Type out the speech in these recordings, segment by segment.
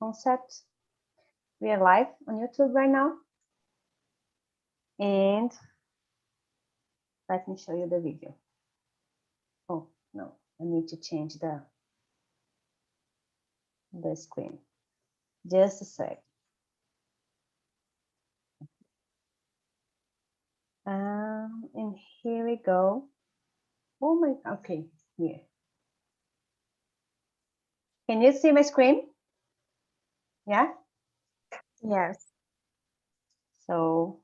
concept. We are live on YouTube right now. And let me show you the video. Oh, no, I need to change the screen. Just a sec. And here we go. Oh my, okay, here. Can you see my screen? Yeah? Yes. So.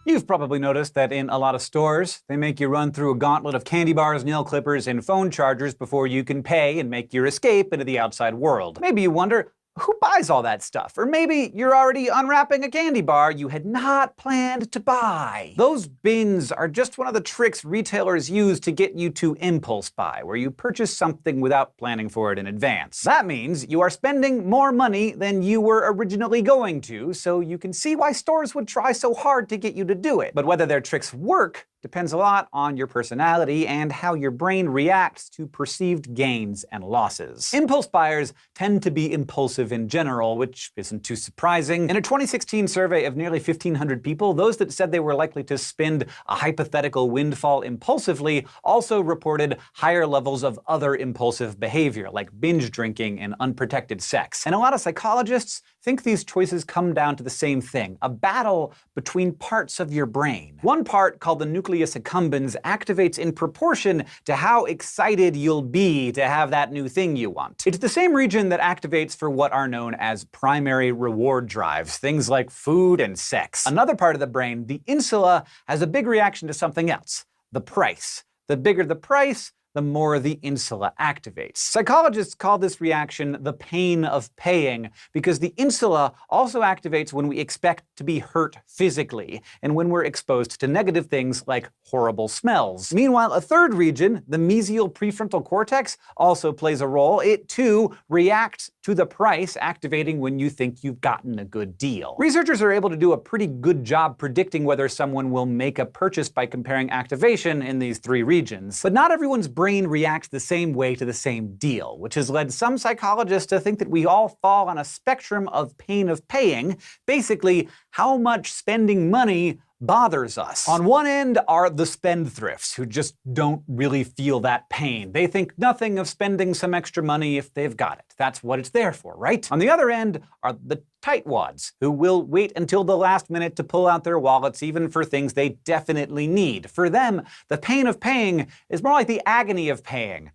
You've probably noticed that in a lot of stores, they make you run through a gauntlet of candy bars, nail clippers, and phone chargers before you can pay and make your escape into the outside world. Maybe you wonder, who buys all that stuff? Or maybe you're already unwrapping a candy bar you had not planned to buy. Those bins are just one of the tricks retailers use to get you to impulse buy, where you purchase something without planning for it in advance. That means you are spending more money than you were originally going to, so you can see why stores would try so hard to get you to do it. But whether their tricks work depends a lot on your personality and how your brain reacts to perceived gains and losses. Impulse buyers tend to be impulsive in general, which isn't too surprising. In a 2016 survey of nearly 1,500 people, those that said they were likely to spend a hypothetical windfall impulsively also reported higher levels of other impulsive behavior, like binge drinking and unprotected sex. And a lot of psychologists think these choices come down to the same thing, a battle between parts of your brain. One part, called the nucleus accumbens, activates in proportion to how excited you'll be to have that new thing you want. It's the same region that activates for what are known as primary reward drives, things like food and sex. Another part of the brain, the insula, has a big reaction to something else, the price. The bigger the price, the more the insula activates. Psychologists call this reaction the pain of paying, because the insula also activates when we expect to be hurt physically, and when we're exposed to negative things like horrible smells. Meanwhile, a third region, the mesial prefrontal cortex, also plays a role. It too reacts to the price, activating when you think you've gotten a good deal. Researchers are able to do a pretty good job predicting whether someone will make a purchase by comparing activation in these three regions. But not everyone's brain reacts the same way to the same deal, which has led some psychologists to think that we all fall on a spectrum of pain of paying, basically how much spending money bothers us. On one end are the spendthrifts, who just don't really feel that pain. They think nothing of spending some extra money if they've got it. That's what it's there for, right? On the other end are the tightwads, who will wait until the last minute to pull out their wallets even for things they definitely need. For them, the pain of paying is more like the agony of paying.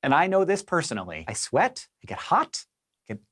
And I know this personally. I sweat, I get hot,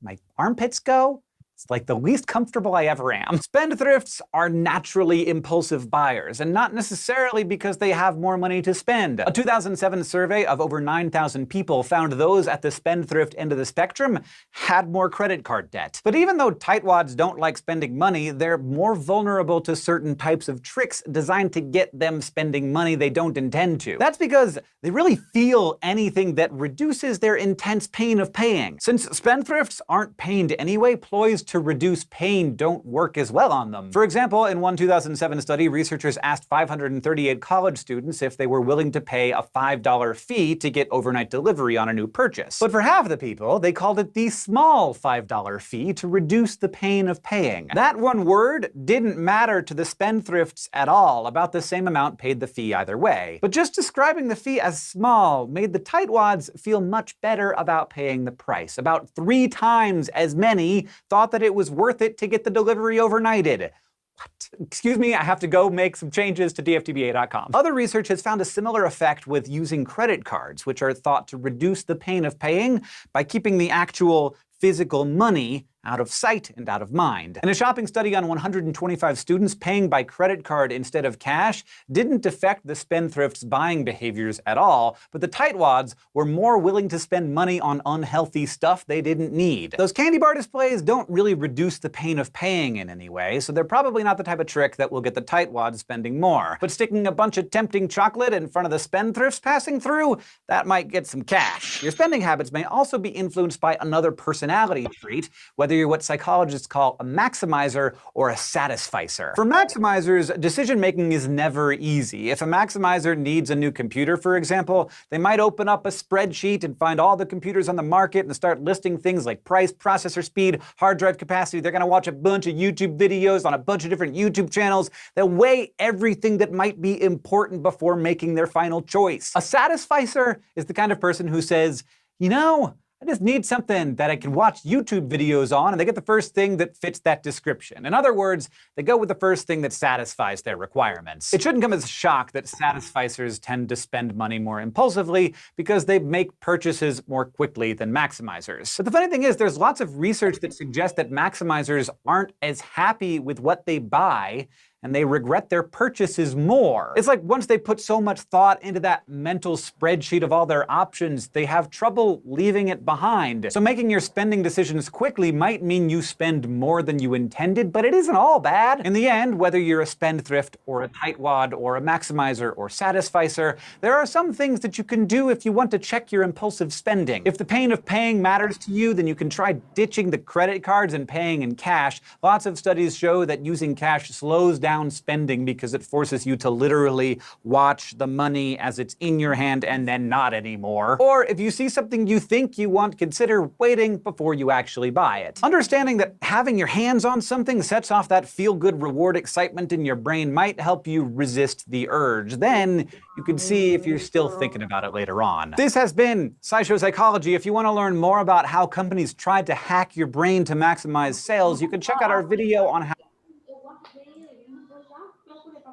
my armpits go. It's like the least comfortable I ever am. Spendthrifts are naturally impulsive buyers, and not necessarily because they have more money to spend. A 2007 survey of over 9,000 people found those at the spendthrift end of the spectrum had more credit card debt. But even though tightwads don't like spending money, they're more vulnerable to certain types of tricks designed to get them spending money they don't intend to. That's because they really feel anything that reduces their intense pain of paying. Since spendthrifts aren't pained anyway, ploys to reduce pain don't work as well on them. For example, in one 2007 study, researchers asked 538 college students if they were willing to pay a $5 fee to get overnight delivery on a new purchase. But for half the people, they called it the small $5 fee to reduce the pain of paying. That one word didn't matter to the spendthrifts at all, about the same amount paid the fee either way. But just describing the fee as small made the tightwads feel much better about paying the price. About 3 times as many thought that it was worth it to get the delivery overnighted. What? Excuse me, I have to go make some changes to dftba.com. Other research has found a similar effect with using credit cards, which are thought to reduce the pain of paying by keeping the actual physical money out of sight and out of mind. In a shopping study on 125 students, paying by credit card instead of cash didn't affect the spendthrifts' buying behaviors at all, but the tightwads were more willing to spend money on unhealthy stuff they didn't need. Those candy bar displays don't really reduce the pain of paying in any way, so they're probably not the type of trick that will get the tightwads spending more. But sticking a bunch of tempting chocolate in front of the spendthrifts passing through, that might get some cash. Your spending habits may also be influenced by another personality trait, whether whether you're what psychologists call a maximizer or a satisficer. For maximizers, decision-making is never easy. If a maximizer needs a new computer, for example, they might open up a spreadsheet and find all the computers on the market and start listing things like price, processor speed, hard drive capacity. They're gonna watch a bunch of YouTube videos on a bunch of different YouTube channels. They'll weigh everything that might be important before making their final choice. A satisficer is the kind of person who says, you know, I just need something that I can watch YouTube videos on, and they get the first thing that fits that description. In other words, they go with the first thing that satisfies their requirements. It shouldn't come as a shock that satisficers tend to spend money more impulsively because they make purchases more quickly than maximizers. But the funny thing is, there's lots of research that suggests that maximizers aren't as happy with what they buy, and they regret their purchases more. It's like once they put so much thought into that mental spreadsheet of all their options, they have trouble leaving it behind. So making your spending decisions quickly might mean you spend more than you intended, but it isn't all bad. In the end, whether you're a spendthrift or a tightwad or a maximizer or satisficer, there are some things that you can do if you want to check your impulsive spending. If the pain of paying matters to you, then you can try ditching the credit cards and paying in cash. Lots of studies show that using cash slows down spending because it forces you to literally watch the money as it's in your hand and then not anymore. Or if you see something you think you want, consider waiting before you actually buy it. Understanding that having your hands on something sets off that feel-good reward excitement in your brain might help you resist the urge. Then you can see if you're still thinking about it later on. This has been SciShow Psychology. If you want to learn more about how companies tried to hack your brain to maximize sales, you can check out our video on how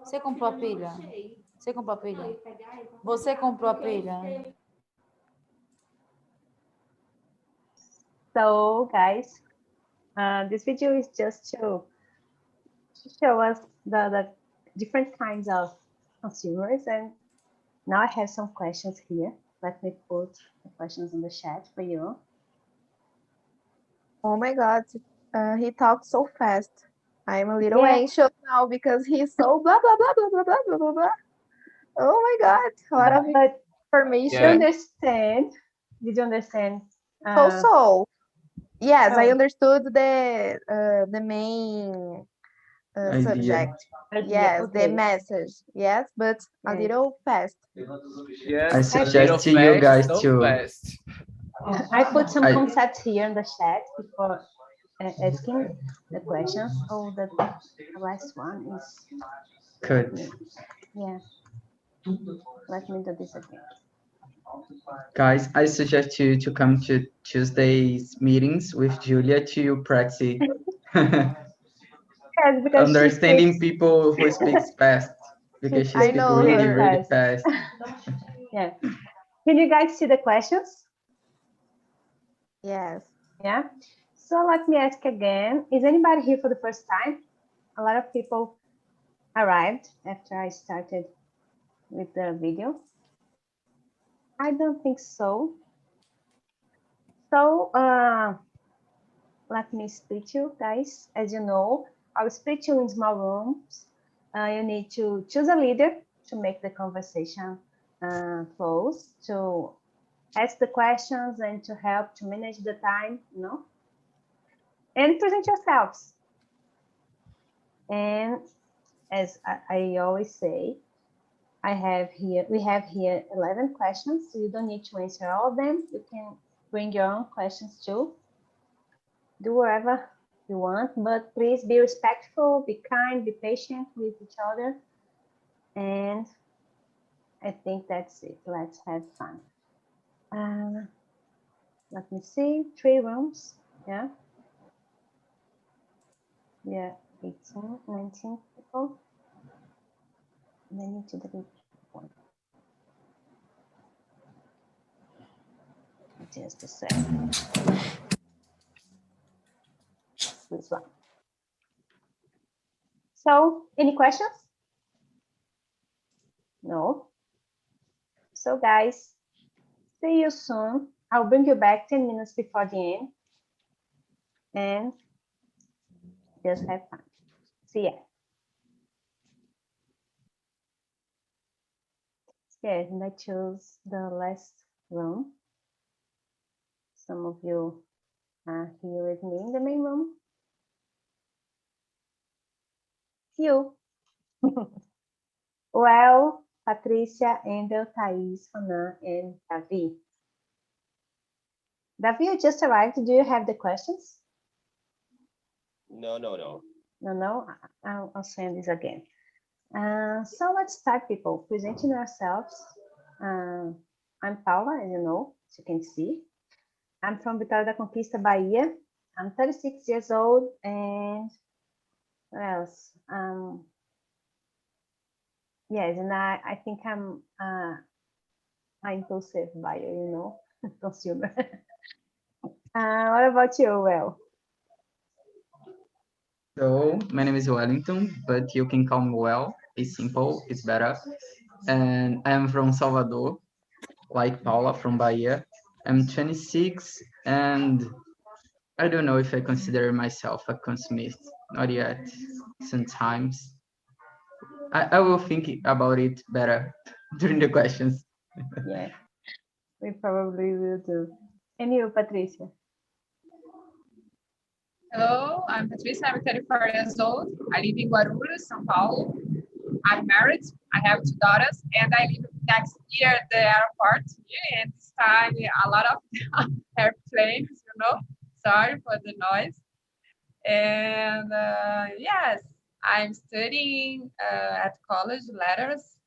Você comprou a pilha? Você comprou a pilha? Você comprou a pilha? So guys, this video is just to show us the different kinds of consumers, and now I have some questions here. Let me put the questions in the chat for you. Oh my God, he talks so fast. I'm a little Yeah. anxious now because he's so blah, blah, blah, blah, blah, blah, blah, blah, blah. Oh my God, a lot of But information. you understand? Did you understand? Yes, I Oh. understood the main subject. Yes, okay. the message. Yes, but a Yes. little fast. Yes, I a suggest little you guys fast, so to- fast. I put some I- concepts here in the chat before asking the questions. Oh, the last one is Good. yeah. Let me do this again. Guys, I suggest you to come to Tuesday's meetings with Julia to practice Yes, because understanding she people who speaks fast, because she I speaks know really, her. really fast. Yeah. Can you guys see the questions? Yes. Yeah. So let me ask again. Is anybody here for the first time? A lot of people arrived after I started with the video. I don't think so. So let me split you guys. As you know, I'll split you in small rooms. You need to choose a leader to make the conversation flows, to ask the questions and to help to manage the time, you know, and present yourselves. And as I always say, we have here 11 questions, so you don't need to answer all of them. You can bring your own questions too. Do whatever you want, but please be respectful, be kind, be patient with each other. And I think that's it. Let's have fun. Let me see, 3 rooms, yeah. Yeah, 18, 19 people. And I need to delete one. Just a second. This one. So, any questions? No. So, guys, see you soon. I'll bring you back 10 minutes before the end. And just have fun. See ya. Yes, and I chose the last room. Some of you here with me in the main room. You. Well, Patricia, Endel, Thais, Hanan, and Davi. Davi, you just arrived. Do you have the questions? No. No. I'll send this again. So let's start, people. Presenting ourselves. I'm Paula, as you know, as you can see. I'm from Vitória da Conquista, Bahia. I'm 36 years old, and what else? Yes, and I think I'm an impulsive buyer, you know, consumer. What about you, Well? So my name is Wellington, but you can call me Well. It's simple, it's better. And I'm from Salvador, like Paula from Bahia. I'm 26, and I don't know if I consider myself a consumist. Not yet. Sometimes. I will think about it better during the questions. Yeah, we probably will do. And you, Patricia? Hello, I'm Patricia. I'm 34 years old. I live in Guarulhos, São Paulo. I'm married. I have 2 daughters, and I live next year at the airport. And this time, a lot of airplanes, you know. Sorry for the noise. And yes, I'm studying at college letters,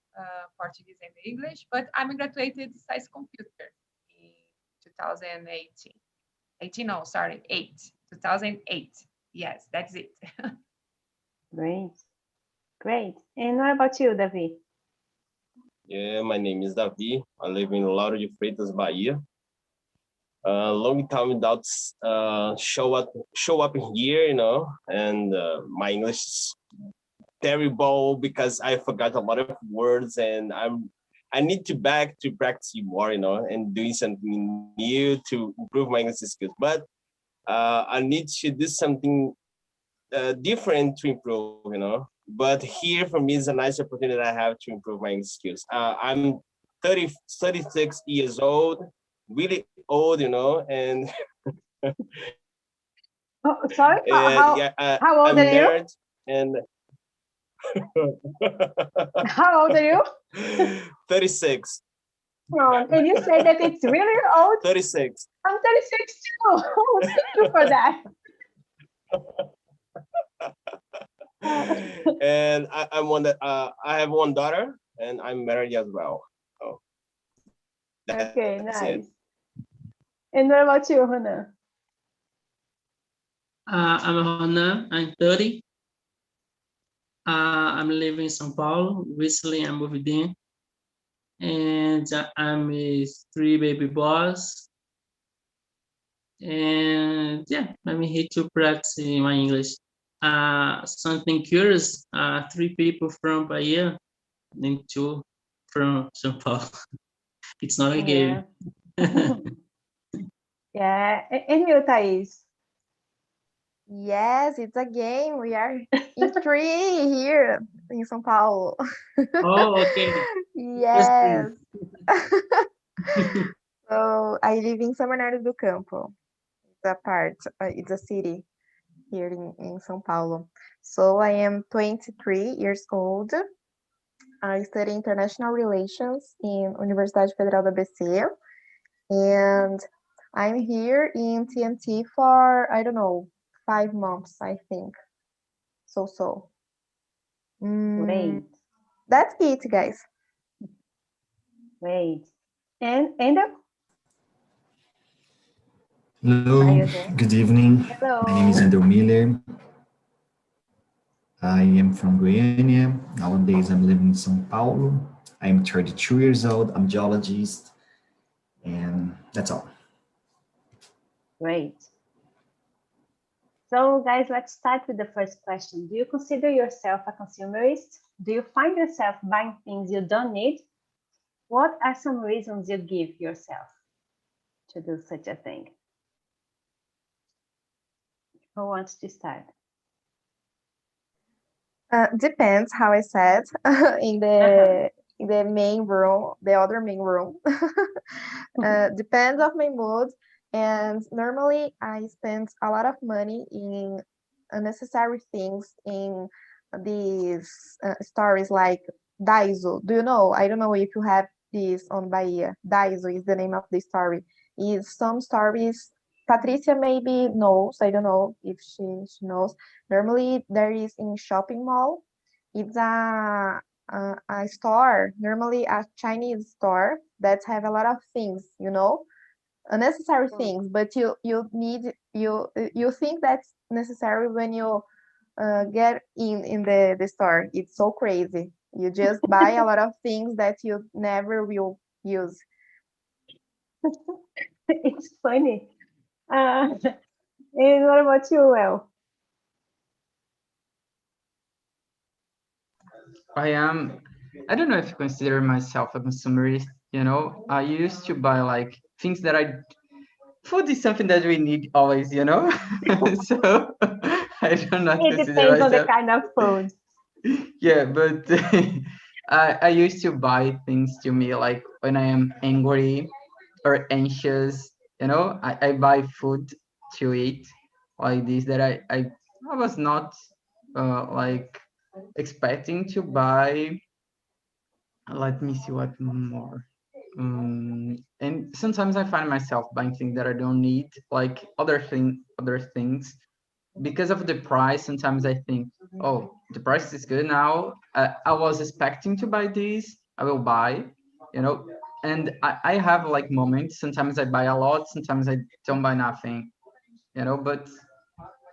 Portuguese and English, but I'm graduated science computer in 2018. 18, no, sorry, 2008. Yes, that's it. Great. And what about you, Davi? Yeah, my name is Davi. I live in Lauro de Freitas, Bahia. Long time without show up here, you know, and my English is terrible because I forgot a lot of words, and I need to back to practice more, you know, and doing something new to improve my English skills. But I need to do something different to improve, you know. But here for me is a nice opportunity I have to improve my English skills. I'm 36 years old, really old, you know, and Oh, sorry, yeah, how old I'm are you? married and How old are you? 36. Oh, and you say that it's really old? 36. I'm 36 too. Thank you for that. And I have one daughter, and I'm married as well. Oh, Okay, that's nice. it. And what about you, Hannah? I'm Hanan, I'm 30. I'm living in São Paulo. Recently, I moved in. And I'm a 3 baby boss. And yeah, I'm here to practice my English. Something curious, 3 people from Bahia and 2 from São Paulo. It's not a game. Yeah, and you, Thais? Yes, it's a game. We are in 3 here in São Paulo. Oh, okay. Yes. So I live in São Bernardo do Campo. It's a city here in São Paulo. So I am 23 years old. I study international relations in Universidade Federal da ABC. And I'm here in TNT for, I don't know, 5 months, I think. So. Great. That's it, guys. Great. And Endo? Hello, Are you there? good evening. Hello. My name is Andrew Miller. I am from Goiânia. Nowadays, I'm living in São Paulo. I'm 32 years old. I'm a geologist, and that's all. Great. So, guys, let's start with the first question. Do you consider yourself a consumerist? Do you find yourself buying things you don't need? What are some reasons you give yourself to do such a thing? Who wants to start? Depends how I said in the main room, the other main room. Depends of my mood. And normally I spend a lot of money in unnecessary things in these stories like Daiso. Do you know? I don't know if you have this on Bahia. Daiso is the name of the story. Is some stories Patricia maybe knows. I don't know if she knows. Normally there is in shopping mall. It's a store, normally a Chinese store that have a lot of things, unnecessary things, but you think that's necessary when you get in the store. It's so crazy. You just buy a lot of things that you never will use. It's funny. And what about you, Well? I don't know if I consider myself a consumerist, I used to buy like things that food is something that we need always, so I do not It consider depends on the myself. kind of food. Yeah, but I used to buy things to me like when I am angry or anxious, I buy food to eat like this that I was not like expecting to buy. Let me see what more. And sometimes I find myself buying things that I don't need, like other things, because of the price. Sometimes I think, oh, the price is good now. I was expecting to buy this. I will buy, you know. And I have like moments. Sometimes I buy a lot. Sometimes I don't buy nothing, But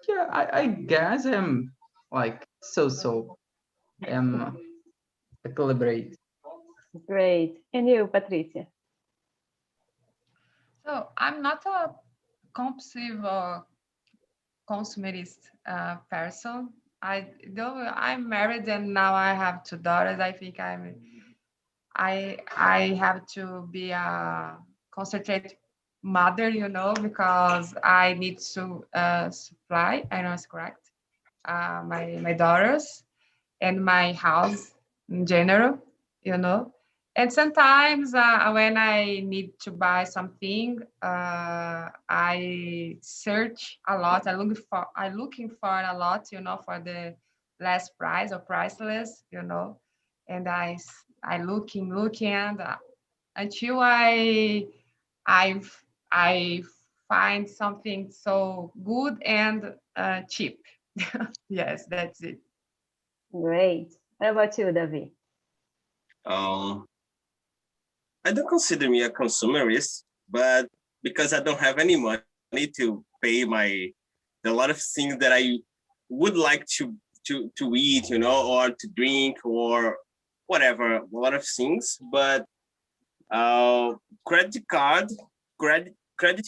yeah, I guess I'm like so am equilibrate. Great. And you, Patricia? So I'm not a compulsive or consumerist person. I though I'm married and now I have two daughters. I think I have to be a concentrated mother, because I need to supply. I know it's correct. My daughters and my house in general, you know. And sometimes when I need to buy something, I search a lot. I looking for a lot, for the last price or priceless, And I looking and until I I find something so good and cheap. Yes, that's it. Great. What about you, David? Um, I don't consider me a consumerist, but because I don't have any money to pay the lot of things that I would like to eat, or to drink or whatever, a lot of things. But uh, credit card, credit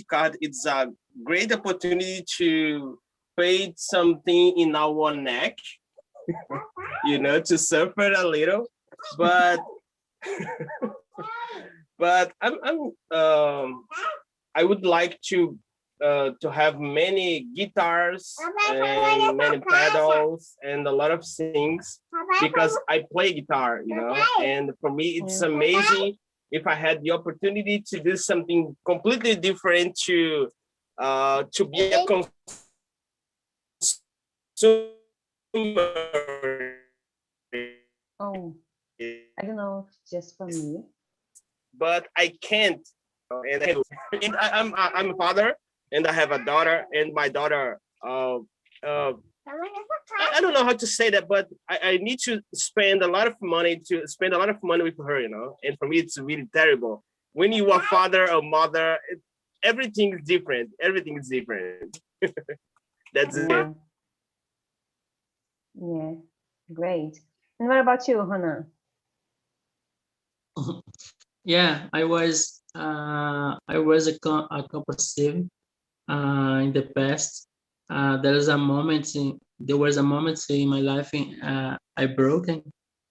card, it's a great opportunity to pay something in our neck, to suffer a little. But but I would like to have many guitars and many pedals and a lot of things because I play guitar, and for me it's amazing if I had the opportunity to do something completely different to be a consumer. Oh, I don't know if it's just for me. But I can't. And I'm a father, and I have a daughter, and my daughter. I don't know how to say that, but I need to spend a lot of money with her, And for me, it's really terrible. When you are father or mother, everything is different. Everything is different. That's it. Yeah. Yeah. Great. And what about you, Hannah? Yeah, I was a compulsive in the past. There was a moment in my life I broken,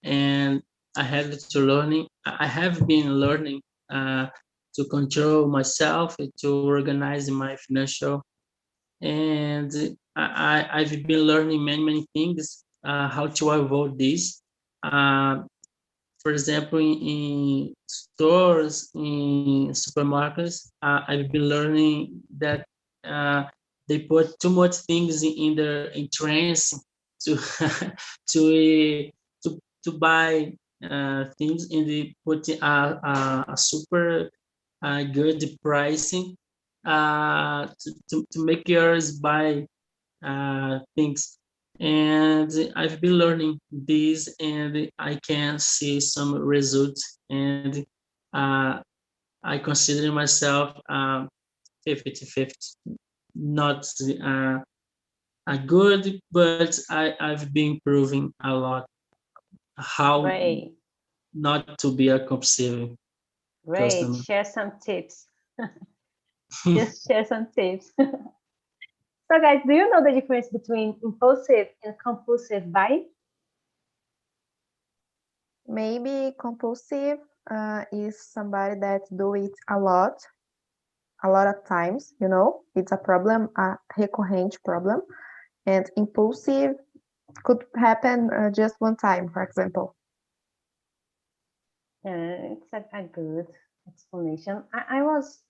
and I had to learning. I have been learning to control myself, to organize my financial, and I've been learning many things how to avoid this. Uh, for example, in stores, in supermarkets, I've been learning that they put too much things in their in trends to to to buy things, and they put a super good pricing to make yours buy things. And I've been learning this, and I can see some results, and uh, I consider myself 50-50, not good, but I've been improving a lot how Great, not to be a compulsive great. customer. Share some tips. Just share some tips. So guys, do you know the difference between impulsive and compulsive buying? Maybe compulsive is somebody that do it a lot of times, you know, it's a problem, a recurrent problem. And impulsive could happen just one time, for example. It's a good explanation. I was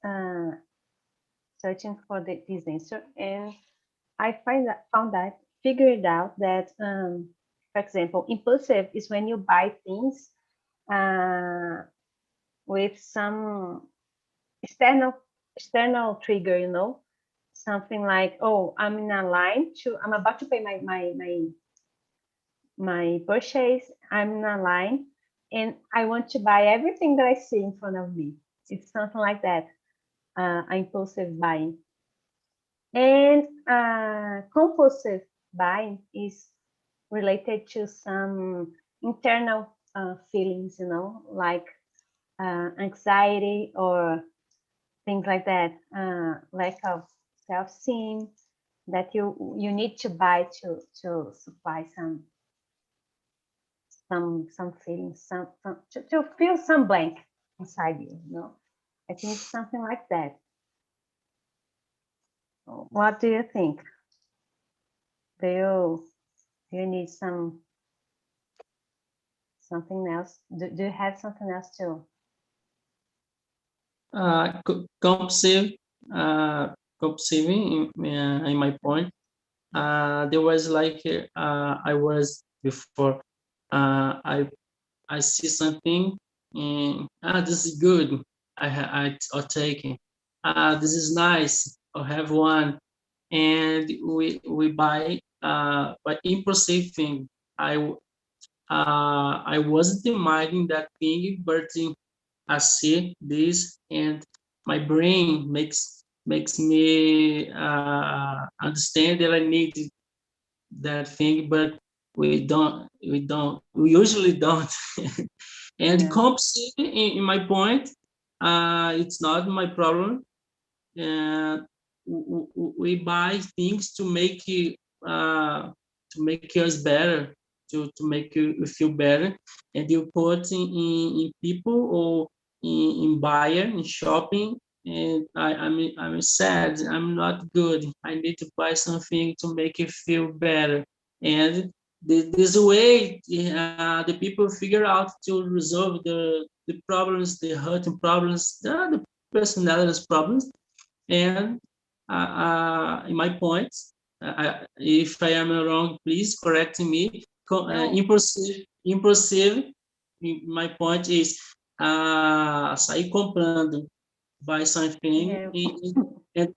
searching for this answer, and I figured out that, for example, impulsive is when you buy things with some external trigger, you know, something like, oh, I'm about to pay my purchase. I'm in a line, and I want to buy everything that I see in front of me. It's something like that, impulsive buying. And compulsive buying is related to some internal feelings, you know, like anxiety or things like that, lack of self-esteem, that you need to buy to supply some feelings, some to fill some blank inside you, you know. I think it's something like that. What do you think? Do you need something else? Do you have something else too? Compulsive, compulsive in my point. There was like I was before. I see something, and this is good. I'll take it. This is nice. I'll have one, and we buy by impulsive thing. I wasn't demanding that thing, but I see this, and my brain makes me understand that I need that thing, but we usually don't. And Yeah. compulsive, in my point, it's not my problem. We buy things uh, to make us better, to make you feel better, and you put in people or in buyer in shopping. And I'm sad. I'm not good. I need to buy something to make you feel better. And this way, the people figure out to resolve the problems, the hurting problems, the personalities problems. And in my point, if I am wrong, please correct me. No. Impulsive, my point is sair comprando, buy something, Yeah. and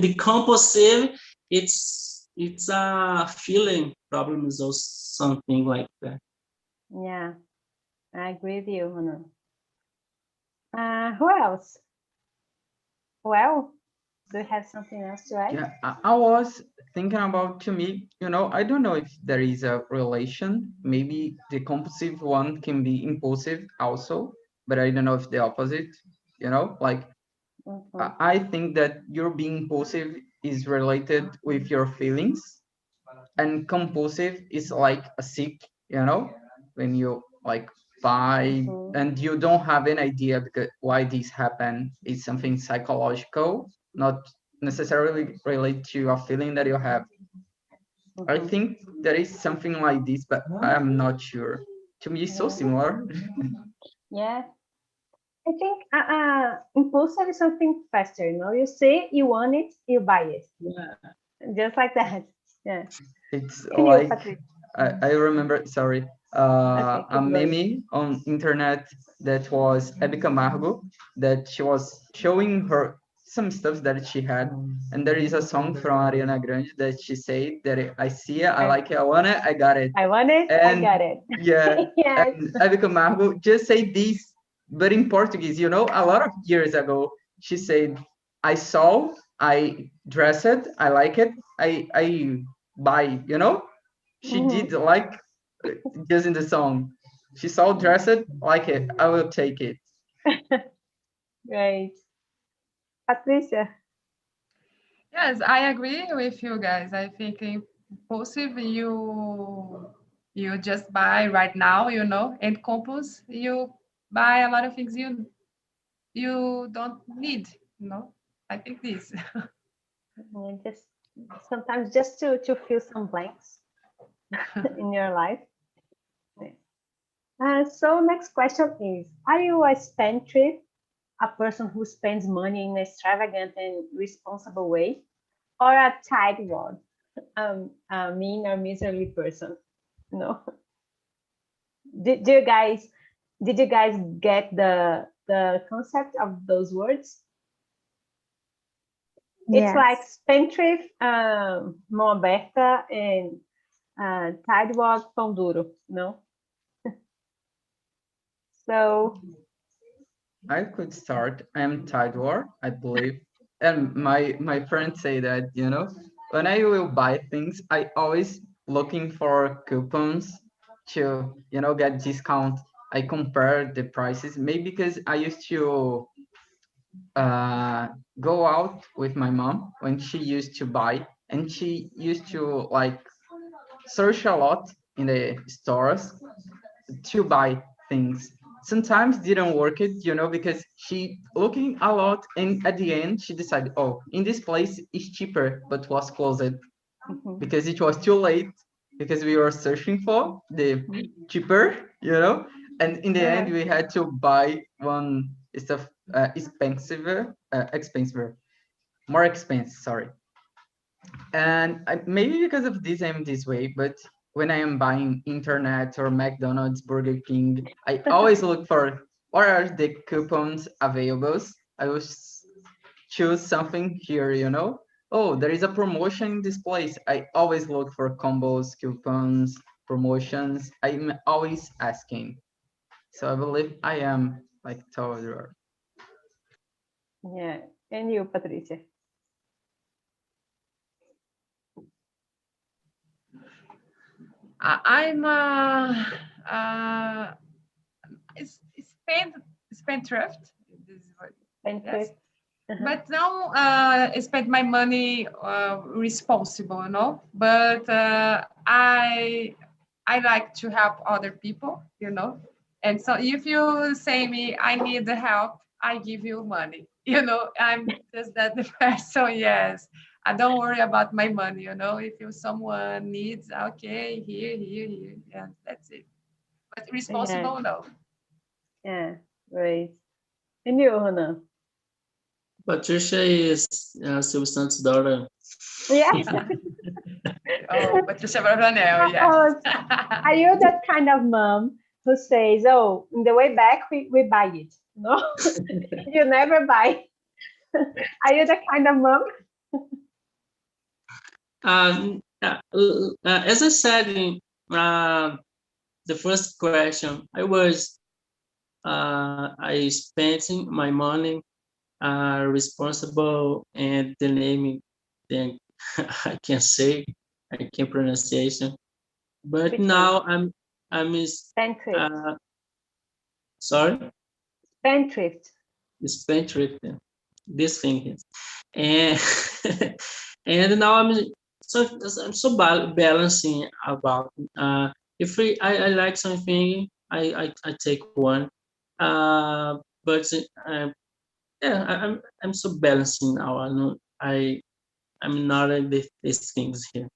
the compulsive, it's a feeling problems or something like that. Yeah, I agree with you, Hannah. Who else? Well, do you have something else to add? Yeah, I was thinking about, to me, you know, I don't know if there is a relation. Maybe the compulsive one can be impulsive also, but I don't know if the opposite, you know, like Mhm. I think that your being impulsive is related with your feelings, and compulsive is like a sick, you know, when you like buy Mhm. and you don't have an idea because why this happened. It's something psychological, not necessarily related to a feeling that you have. I Mhm. think there is something like this, but I am not sure. To me, it's so similar. Yeah. I think impulsive is something faster. You see, you want it, you buy it. Yeah. Just like that. Yeah. It's And you, like Patrick? I remember, sorry, Okay, a keep going. meme on internet that was Abby Camargo, that she was showing her some stuff that she had, and there is a song from Ariana Grande that she said that I see it, I like it, I want it, I got it. I want it, I And got it. yeah, Yes. and Abby Camargo just said this, but in Portuguese, a lot of years ago, she said, I saw, I dress it, I like it, I buy, she did like just in the song. She saw dress it, like it, I will take it. Right. Patricia. Yes, I agree with you guys. I think impulsive, you just buy right now, and compulse, you buy a lot of things you don't need, I think this. Just sometimes just to fill some blanks in your life. So next question is, are you a spendthrift, a person who spends money in an extravagant and responsible way, or a tightwad, a mean or miserly person? No. Did you guys get the concept of those words? It's like Yes. spendthrift, mão aberta, and tightwad, pão duro. No. So I could start. I'm Tidewar, I believe. And my friends say that, when I will buy things, I always looking for coupons to, get discount. I compare the prices, maybe because I used to go out with my mom when she used to buy, and she used to like search a lot in the stores to buy things. Sometimes didn't work it, because she looking a lot, and at the end she decided, oh, in this place is cheaper, but was closed because it was too late, because we were searching for the cheaper, and in the end we had to buy one stuff expensive, more expensive, sorry. And maybe because of this I'm this way, but when I am buying internet or McDonald's, Burger King, I always look for what are the coupons available. I will choose something here, oh, there is a promotion in this place. I always look for combos, coupons, promotions. I'm always asking. So I believe I am like Tower. yeah, and you, Patricia? I'm spendthrift. This is what, yes. But don't spend my money responsible, But I like to help other people, And so if you say me, I need the help, I give you money, I'm just that the person, yes. I don't worry about my money, If someone needs, okay, here, yeah, that's it. But responsible, no. Yeah, right. And you, Hannah? Patricia is Silvio Santos' daughter. Yeah. Oh, Patricia Bravanel, yes. Are you that kind of mom who says, oh, in the way back, we buy it? No, you never buy. Are you that kind of mom? As I said in the first question, I spent my money responsible, and the name then I can't say, I can't pronunciation. But Which now one? I'm Spendthrift. Sorry? Spendthrift. Spendthrift. This thing is. And and now I'm so balancing about if I like something, I take one. But yeah, I'm so balancing now. I'm not in these things here,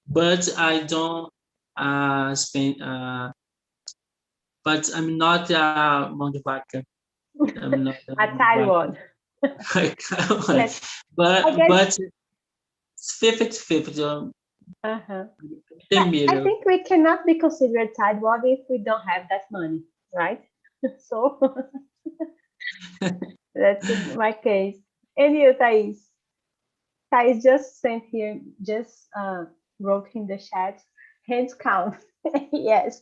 but I don't spend but I'm not a mão de vaca. I'm not a A mão de tight vaca. one. Yes. I guess. But it's 50-50, Uh-huh. the I middle. think we cannot be considered sidewalk if we don't have that money, right? So that's my case. And you, Thais? Thais just sent here, just wrote in the chat, hands count. Yes,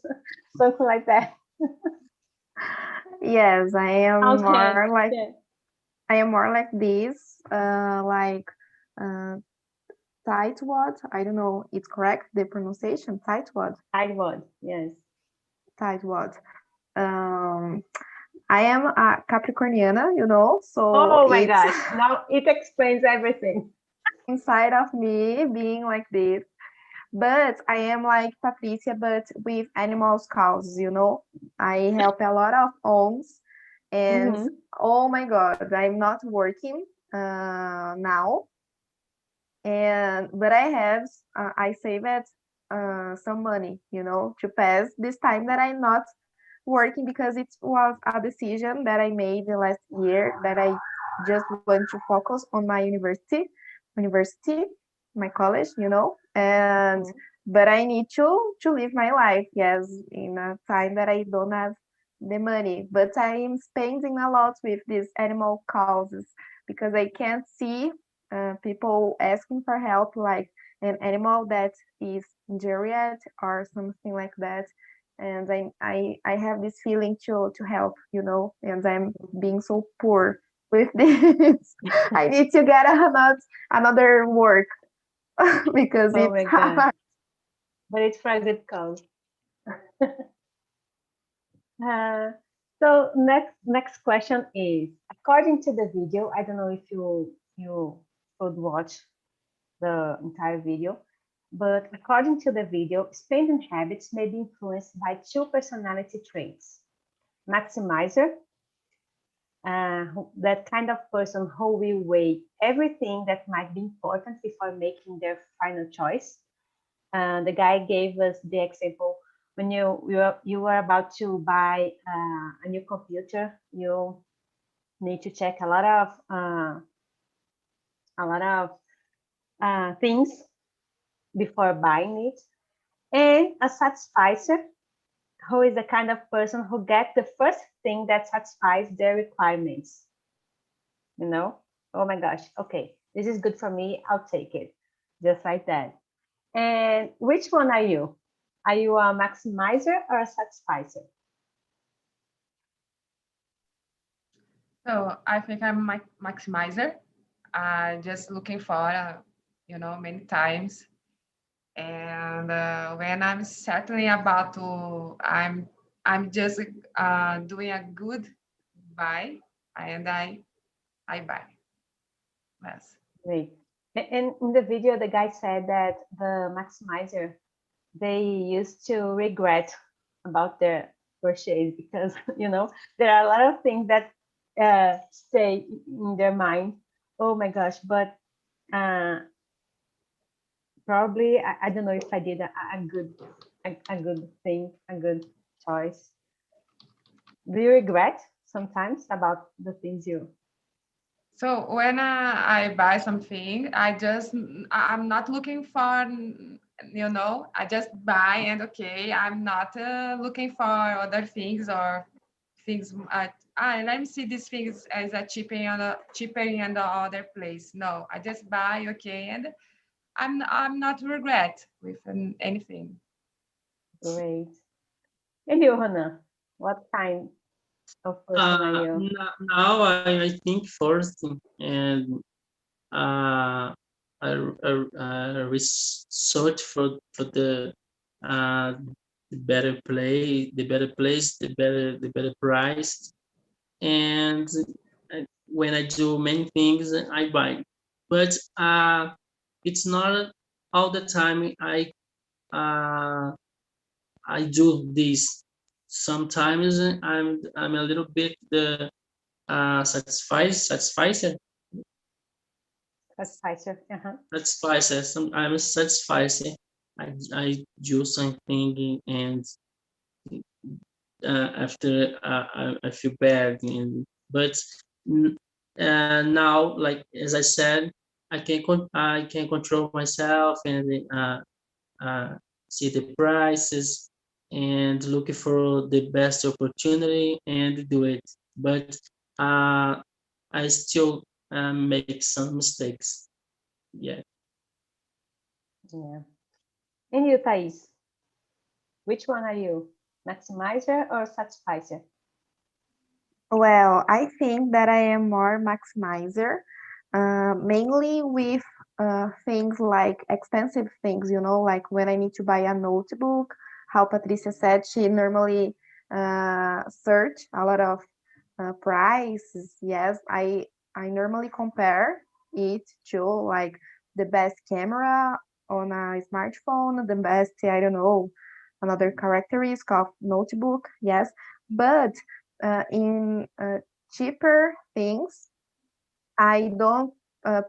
something like that. Yes, I am Count hands. more like Yeah. I am more like this, like uh, tightwad. I don't know, it's correct the pronunciation, tightwad, Sidewalk, yes. tightwad. Um, I am a Capricorniana, you know, so Oh my it's gosh, now it explains everything. inside of me being like this. But I am like Patricia, but with animals causes, you know. I help a lot of homes, and Mm-hmm. oh my God, I'm not working now, and but I saved some money, you know, to pass this time that I'm not working because it was a decision that I made the last year that I just want to focus on my university, my college, you know, and Mm-hmm. but I need to live my life, yes, in a time that I don't have the money, but I am spending a lot with these animal causes because I can't see people asking for help, like an animal that is injured or something like that, and I have this feeling to help, you know, and I'm being so poor with this. I need to get another work because Oh it's my God, hard. but it's for a good cause. Uh, so next question is, according to the video, I don't know if you could watch the entire video, but according to the video, spending habits may be influenced by two personality traits: maximizer, that kind of person who will weigh everything that might be important before making their final choice. The guy gave us the example when you are about to buy a new computer, you need to check a lot of things before buying it. And a satisficer, who is the kind of person who gets the first thing that satisfies their requirements. You know, oh my gosh, okay, this is good for me, I'll take it, just like that. And which one are you? Are you a maximizer or a satisficer? So I think I'm my maximizer. Just looking for, many times. And when I'm certainly about to, I'm just doing a good buy, and I buy. Yes. Great. And in the video, the guy said that the maximizer, they used to regret about their purchase because there are a lot of things that stay in their mind. Oh my gosh, but uh, probably I don't know if I did a good thing, a good choice. Do you regret sometimes about the things you? So when I buy something, I'm not looking for, I just buy and okay, I'm not looking for other things or things. Let me see these things as a cheaper in the other place. No, I just buy, okay, and I'm not regret with anything. Great. And you, Hannah, what kind of person are you? Now I think first, and I research for uh, the better place, the better price, and when I do many things, I buy. But it's not all the time uh, I do this. Sometimes I'm a little bit the satisficer. That's Pfizer. Uh-huh. Satisficer. I'm a satisficer. I do something and after I feel bad. But now, like as I said, I can control myself and see the prices and looking for the best opportunity and do it. But uh, I still make some mistakes. Yeah. Yeah. And you, Thais? Which one are you? Maximizer or satisficer? Well, I think that I am more maximizer, mainly with things like expensive things, you know, like when I need to buy a notebook, how Patricia said, she normally search a lot of prices. Yes, I normally compare it to like the best camera on a smartphone, the best, I don't know, another characteristic of notebook. Yes, but in cheaper things, I don't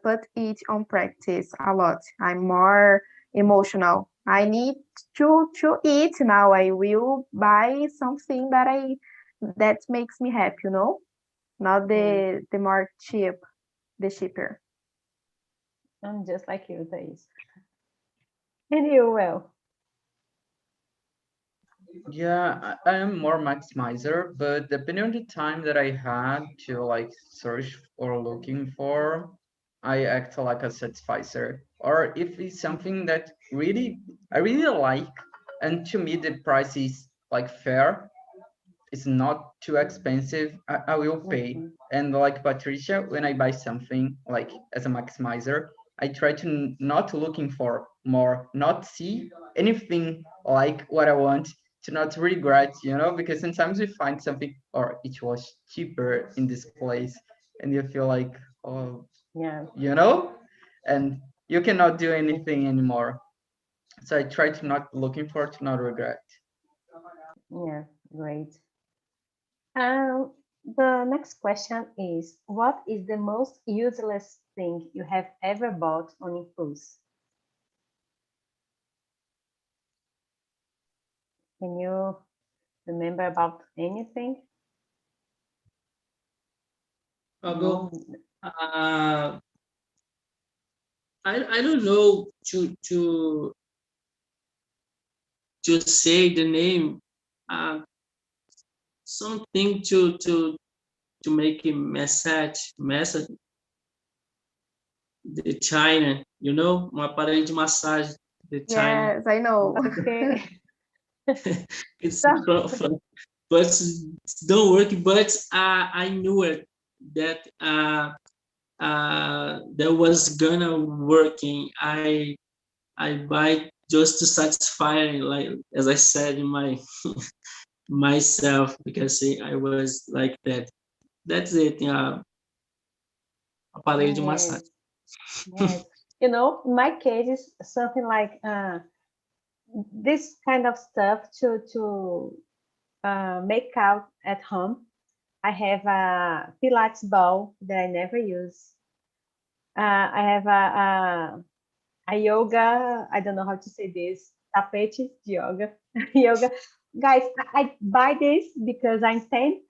put it on practice a lot. I'm more emotional. I need to eat now. I will buy something that makes me happy, you know, not the more cheap, the cheaper. I'm just like you, Thais. And you, Will? Yeah, I am more maximizer, but depending on the time that I had to like search or looking for, I act like a satisficer. Or if it's something that I really like, and to me the price is like fair, it's not too expensive, I will pay. Mhm. And like Patricia, when I buy something like as a maximizer, I try to not looking for more, not see anything like what I want, to not regret, you know, because sometimes we find something or it was cheaper in this place and you feel like, oh, Yeah, you know, and you cannot do anything anymore. So I try to not looking for to not regret. yeah, great. The next question is, what is the most useless thing you have ever bought on Impulse? Can you remember about anything? I'll No? go. Uh, I don't know to say the name. Uh, Something to make a message de China, you know, um aparelho de massagem de China. Yes, I know. Okay. It's So, but don't work. But I knew it that that was gonna working. I buy just to satisfy, like as I said in my myself, because I was like that. That's it. Aparelho de yes, massagem. yes. You know, in my case, is something like this kind of stuff to make out at home. I have a Pilates ball that I never use. I have a yoga. I don't know how to say this. Tapete de yoga. Yoga. Guys, I buy this because I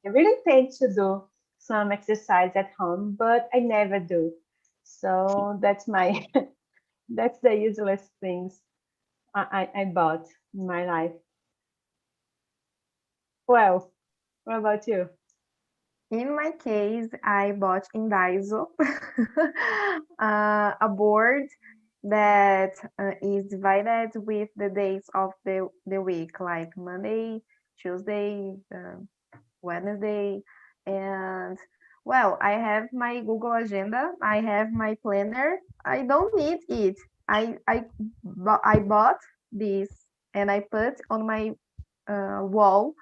really intend to do some exercise at home, but I never do. So that's my that's the useless things I bought in my life. Well, what about you? In my case, I bought in Daiso a board that is divided with the days of the week, like Monday, Tuesday, Wednesday, and well, I have my Google Agenda, I have my planner. I don't need it. I bought this and I put on my wall,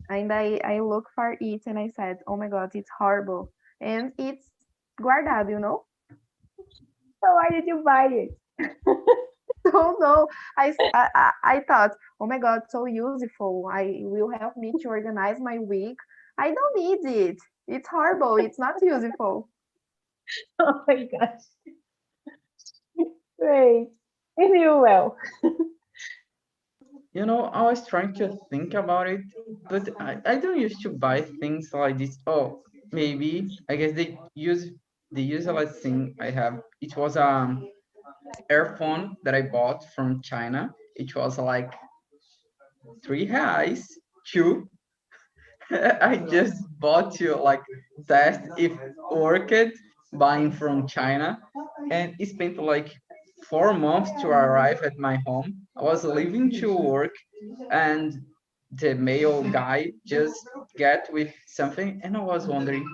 and I look for it and I said, oh my God, it's horrible. And it's guardado, you know? So why did you buy it? Don't know. I thought, oh my God, so useful. I will help me to organize my week. I don't need it. It's horrible. It's not useful. Oh my gosh. Great. And you well. You know, I was trying to think about it, but I don't used to buy things like this. Oh, maybe I guess the usual thing I have. It was earphone that I bought from China. It was like R$ 3, two. I just bought to like test if worked buying from China, and it spent like 4 months to arrive at my home. I was leaving to work, and the mail guy just get with something, and I was wondering,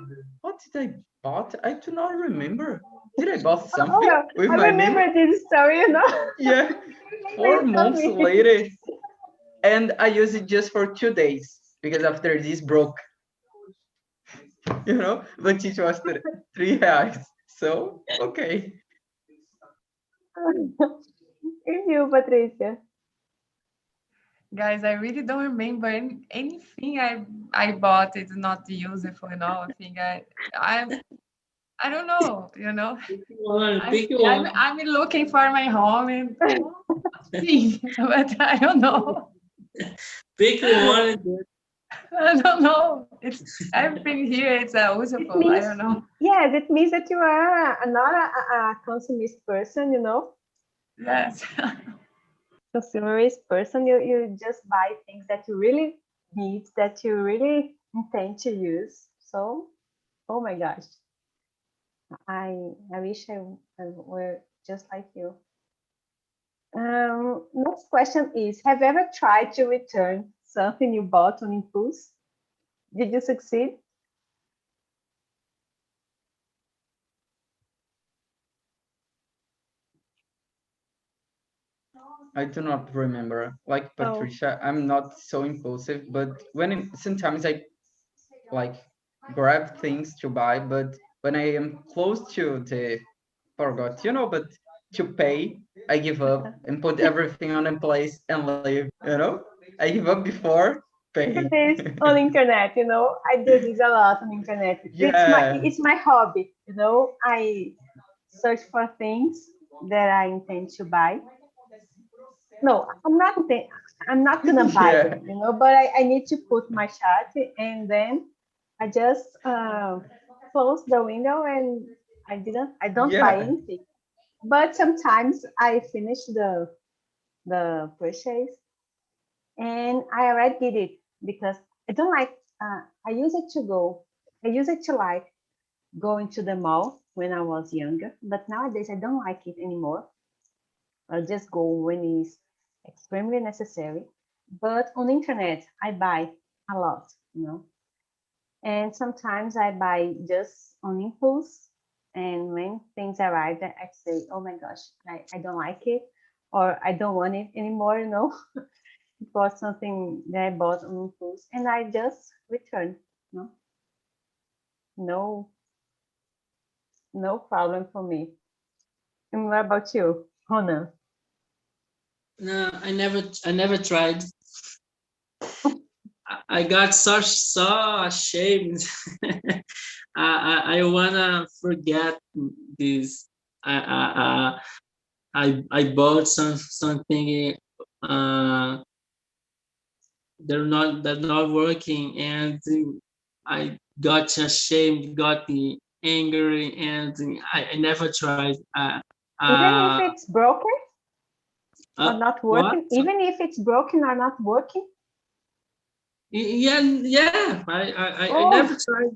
what did I bought? I do not remember. Did I bought something Oh, with I my name? remember this story, you know. Yeah, four You told months me. later, and I used it just for 2 days because after this broke, but it was R$ 3. So okay. And you, Patricia? Guys, I really don't remember anything I bought. It's not useful, I think I don't know, Pick one. I'm looking for my home and see, but I don't know. Pick one. I don't know. It's everything here. It's It useful. I means, don't know. yes, it means that you are not a consumist person, you know. Yes. Consumerist person, you just buy things that you really need, that you really intend to use. So, oh my gosh, I wish I were just like you. Next question is: have you ever tried to return something you bought on impulse? Did you succeed? I do not remember. Like Oh, Patricia, I'm not so impulsive, but sometimes I like grab things to buy, but when I am close to the forgot, but to pay, I give up and put everything on a place and leave, I give up before pay. this on internet, I do this a lot on internet. Yeah. It's my hobby, I search for things that I intend to buy. No, I'm not gonna buy Yeah. them, but I need to put my chart, and then I just close the window, and I don't buy Yeah. anything. But sometimes I finish the purchase, and I already did it because I don't like. I use it to go. I use it to like going to the mall when I was younger, but nowadays I don't like it anymore. I'll just go when it's extremely necessary. But on the internet, I buy a lot. And sometimes I buy just on impulse. And when things arrive, I say, oh my gosh, I don't like it, or I don't want it anymore. It was something that I bought on impulse, and I just return. No, no, no problem for me. And what about you, Hona? No, I never tried. I got so ashamed. I wanna forget this. I bought something. They're not working, and I got ashamed, got angry, and I never tried. Even if Uh, it's broken or not what? working, even if it's broken or not working. Yeah, yeah. I never Oh, tried.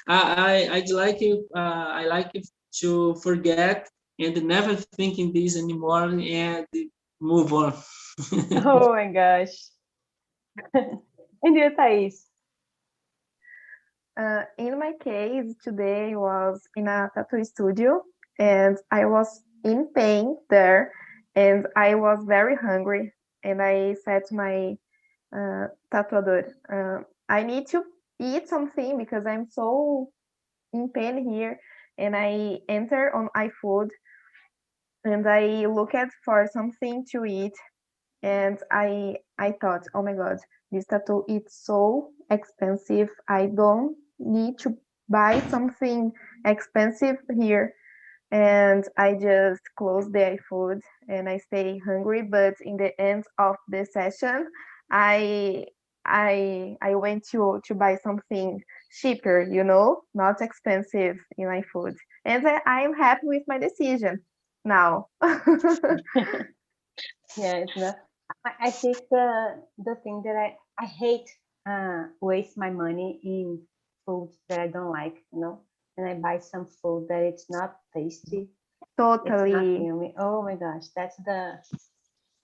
I like it. I like it to forget and never thinking this anymore and move on. oh my gosh. And you, Thais? In my case, today was in a tattoo studio and I was in pain there and I was very hungry. And I said to my tatuador, I need to eat something because I'm so in pain here. And I enter on iFood and I look at for something to eat. And I thought, oh my God, this tattoo is so expensive. I don't need to buy something expensive here. and I just close the iFood and I stay hungry. But in the end of the session, I I went to buy something cheaper, not expensive in iFood, and I'm happy with my decision now. Yeah, it's not. I think the thing that I hate waste my money in food that I don't like, and I buy some food that it's not tasty, it's not Totally. yummy. Oh my gosh, that's the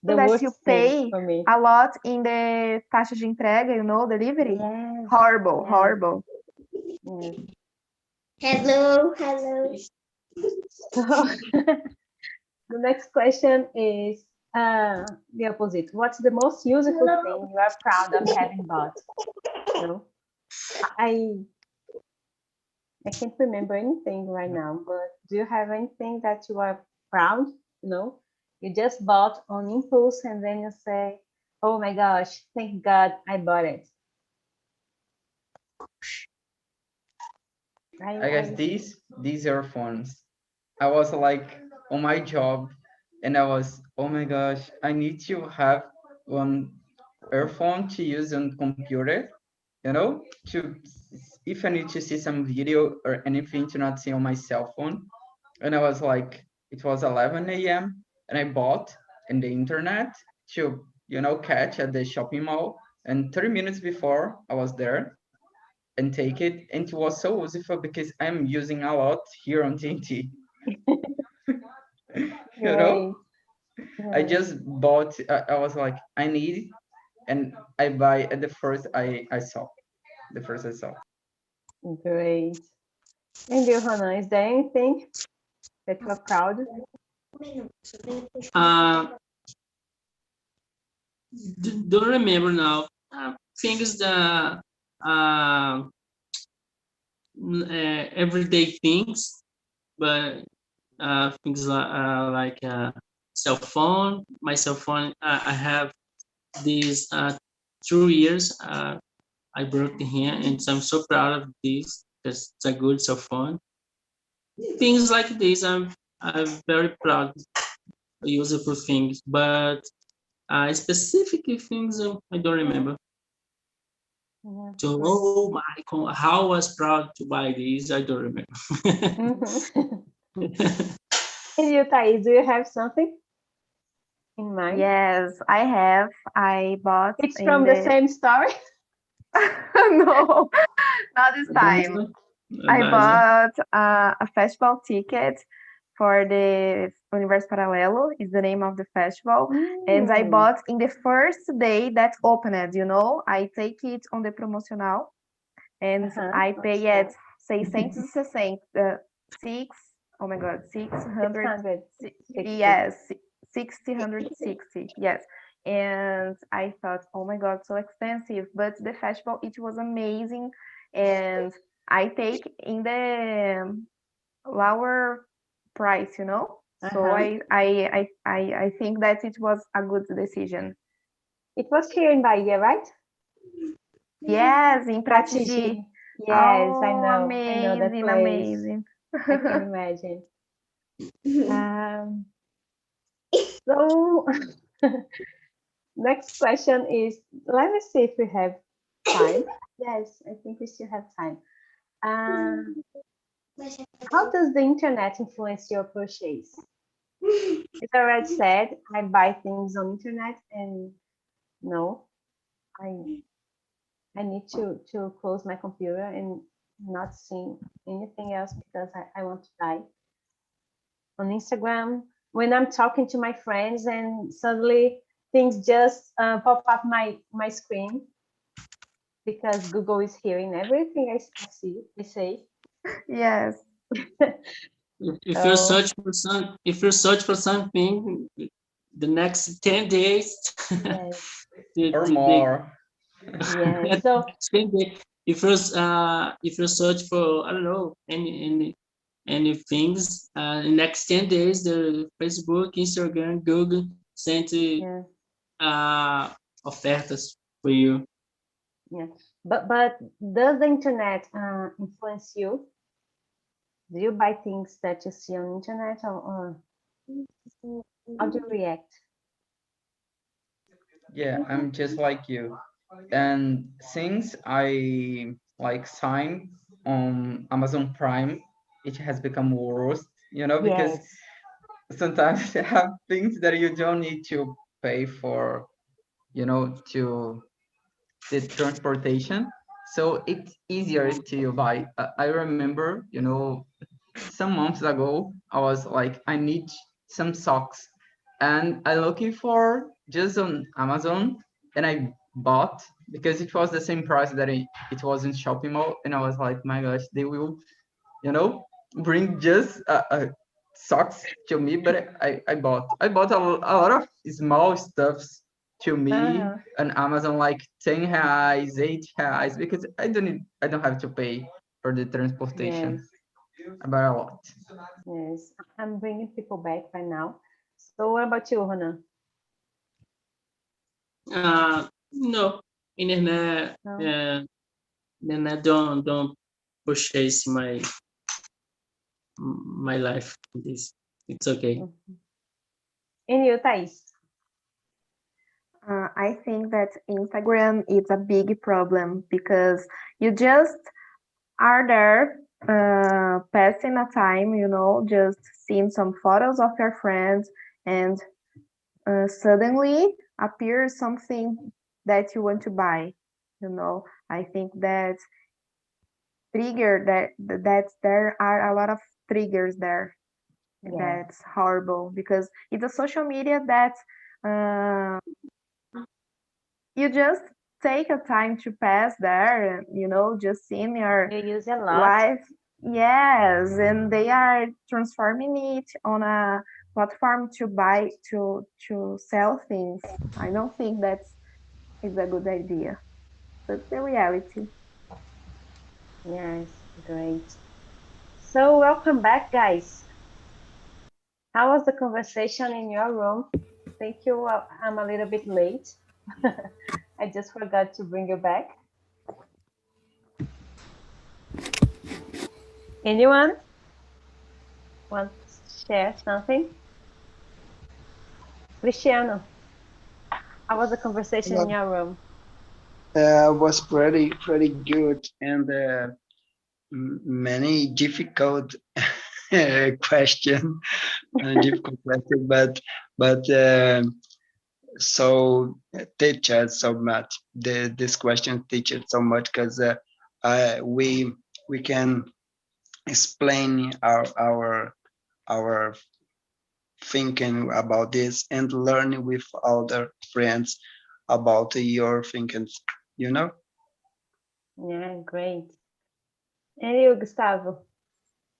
That you worst thing pay for me. a lot in the taxa de entrega, delivery. Yes, Horrible, yes, horrible. yes. Hello, hello. So the next question is the opposite. What's the most useful thing you are proud of having bought? No, I I can't remember anything right now, but do you have anything that you are proud? You just bought on impulse and then you say, "Oh my gosh, thank God I bought it." I guess these earphones. I was like on my job and I was, oh my gosh, I need to have one earphone to use on computer, to if I need to see some video or anything to not see on my cell phone. And I was like, it was 11 a.m. and I bought in the internet to, catch at the shopping mall. And 30 minutes before I was there and take it. And it was so useful because I'm using a lot here on TNT. you know, Great, I great, just bought, I was like, I need, and I buy at the first I saw, the first I saw. great. And you, Hannah, is there anything that you are proud? Uh, don't remember now. Things that everyday things, but things like cell phone. My cell phone, I have these 2 years. I broke the hand, and so I'm so proud of this because it's a good cell phone. Things like this, I'm very proud of useful things, but specific things I don't remember. Yeah, So, great. oh my God, how I was proud to buy these, I don't remember. Mhm. And you, Thais, do you have something in mind? Yes, I have. I bought It's in from the the same story. no, not this time. Adasa, I Adasa. bought a festival ticket for the Universo Paralelo is the name of the festival, and I Mm, bought in the first day that opened. I take it on the promotional, and uh-huh. I pay at 660, six. Oh my God, 600. 660. Yes, 660. Yes, and I thought, oh my God, so expensive. But the festival, it was amazing, and I take in the lower price. So Uh-huh. I think that it was a good decision. It was here in Bahia, right? Yes, in Pratigi. Pratigi. Yes, I Oh, know. I know that amazing, place. amazing. I can imagine. Um, so next question is, let me see if we have time. Yes, I think we still have time. Um, how does the internet influence your purchase? As I already said, I buy things on internet and no, I I need to close my computer and not see anything else because I want to buy on Instagram. When I'm talking to my friends and suddenly things just pop up my screen because Google is hearing everything I see, I say. Yes, If you So search for something, the next 10 days, yes, Or they more. yes. So if you search for, I don't know, any things, in next 10 days, the Facebook, Instagram, Google sent yeah, uh ofertas for you. yeah. But does the internet influence you? Do you buy things that you see on internet, or how do you react? Yeah, I'm just like you. And since I like sign on Amazon Prime, it has become worse, because Yes. sometimes you have things that you don't need to pay for, to the transportation. So it's easier to buy. I remember, some months ago, I was like, I need some socks, and I looking for just on Amazon, and I bought because it was the same price that it was in shopping mall, and I was like, my gosh, they will, you know, bring just socks to me, but I bought a lot of small stuffs to me Uh-huh. on Amazon, like 10 reais, 8 reais, because I don't have to pay for the transportation Yes. about a lot. Yes. I'm bringing people back right now. So what about you, Ronan? No, internet, No? internet don't purchase my life. This it's okay. Mhm. And you, Thais? I think that Instagram is a big problem because you just are there passing a time, just seeing some photos of your friends, and suddenly appears something that you want to buy. I think that that there are a lot of triggers there. Yes. That's horrible because it's a social media that uh, you just take a time to pass there, just seeing your You use a lot. life. Yes, and they are transforming it on a platform to buy to sell things. I don't think that's is a good idea. But the reality. Yes, great. So welcome back, guys. How was the conversation in your room? Thank you. I'm a little bit late. I just forgot to bring you back. Anyone want to share something? Cristiano, how was the conversation in your room? Was pretty good, and many difficult question, difficult question, but so teach us so much. This question teaches so much because we can explain our thinking about this and learn with other friends about your thinking. You know. Yeah, great. And you, Gustavo,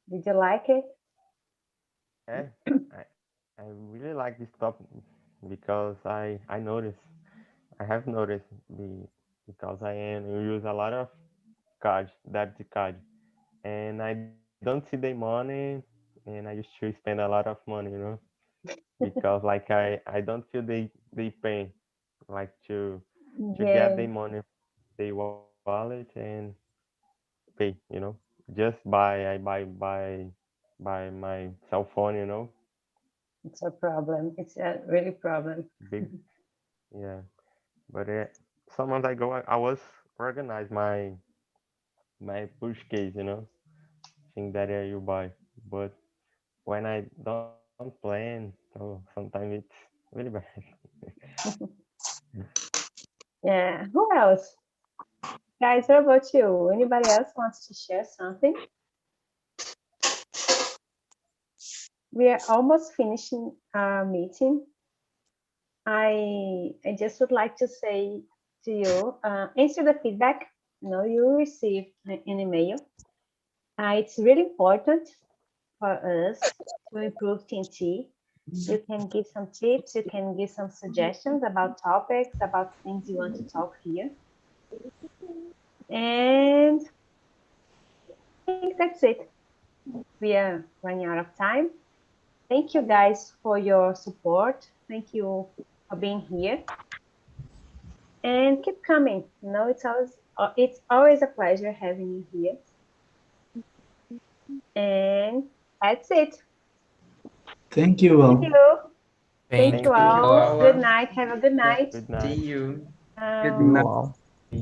did you like it? Yeah, I, I really like this topic because I notice I have noticed because I am use a lot of cards, debit card, and I don't see the money, and I used to spend a lot of money, because like I don't feel they pay like to get Yeah, the money, the wallet and pay, just by my cell phone, it's a problem. It's a really problem. big, yeah. But some months ago, I was organize my push case, thing that you buy. But when I don't plan, so sometimes it's really bad. Yeah, who else? Guys, what about you? Anybody else wants to share something? We are almost finishing our meeting. I just would like to say to you, answer the feedback. No, you will receive an email. It's really important for us to improve TNT. You can give some tips, you can give some suggestions about topics, about things you want to talk here. And I think that's it. We are running out of time. Thank you guys for your support. Thank you for being here. And keep coming. It's always a pleasure having you here. And that's it. Thank you all. Thank you. Thank Thank you you all. all. Good night. Have a good Yeah. night. Good night. See you. Um, Good night.